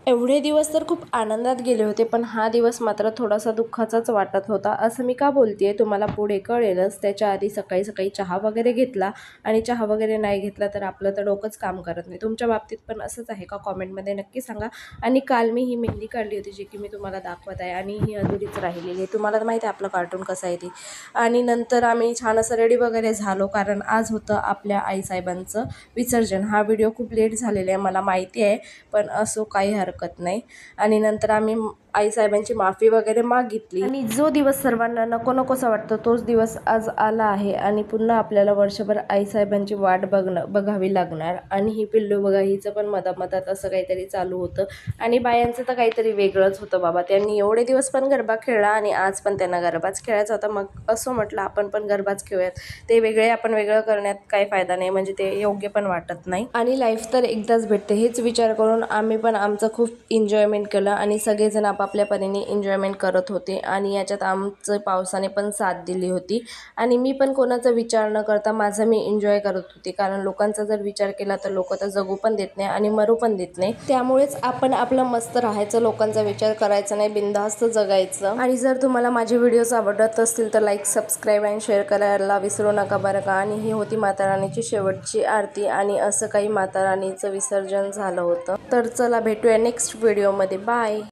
एवढे दिवस तर खूप आनंदात गेले होते, पण हा दिवस मात्र थोडासा दुःखाचाच वाटत होता. असं मी का बोलतेय तुम्हाला पुढे कळेलच. त्याच्या आधी सकाळी सकाळी चहा वगैरे घेतला आणि चहा वगैरे नाही घेतला तर आपलं तर डोकंच काम करत नाही. तुमच्या बाबतीत पण असंच आहे का? कॉमेंटमध्ये नक्की सांगा. आणि काल मी ही मेहंदी काढली होती जी की मी तुम्हाला दाखवत आहे आणि ही अधुरीच राहिलेली आहे. तुम्हाला तर माहिती आहे आपलं कार्टून कसं आहे ते. आणि नंतर आम्ही छान असं रेडी वगैरे झालो, कारण आज होतं आपल्या आईसाहेबांचं विसर्जन. हा व्हिडिओ खूप लेट झालेला आहे मला माहिती आहे, पण असो काही हरकत नाही. आणि नंतर आम्ही आईसाहेबांची माफी वगैरे मागितली आणि जो दिवस सर्वांना नको नकोसा वाटतो तोच दिवस आज आला आहे. आणि पुन्हा आपल्याला वर्षभर आईसाहेबांची वाट बघावी लागणार. आणि ही पिल्लू बघा, हिचं पण मधात असं काहीतरी चालू होतं. आणि बायांचं तर काहीतरी वेगळंच होतं बाबा. त्यांनी एवढे दिवस पण गरबा खेळला आणि आज पण त्यांना गरबाच खेळायचा होता. मग असं म्हटलं आपण पण गरबाच खेळूयात. ते वेगळे आपण वेगळं करण्यात काही फायदा नाही, म्हणजे ते योग्य पण वाटत नाही. आणि लाईफ तर एकदाच भेटते हेच विचार करून आम्ही पण आमचं खूप एन्जॉयमेंट केलं आणि सगळेजण आपापल्या परीने एन्जॉयमेंट करत होते. आणि याच्यात आमचं पावसाने पण साथ दिली होती. आणि मी पण कोणाचा विचार न करता माझं मी एन्जॉय करत होते, कारण लोकांचा जर विचार केला तर लोक तर जगू पण देत नाही आणि मरू पण देत नाही. त्यामुळेच आपण आपलं मस्त राहायचं, लोकांचा विचार करायचा नाही, बिनधास्त जगायचं. आणि जर तुम्हाला माझे व्हिडिओज आवडत असतील तर लाईक, सबस्क्राईब आणि शेअर करायला विसरू नका बरं का. आणि ही होती माता राणीची शेवटची आरती आणि असं काही माता राणीचं विसर्जन झालं होतं. तर चला भेटूया नेक्स्ट व्हिडिओमध्ये. बाय.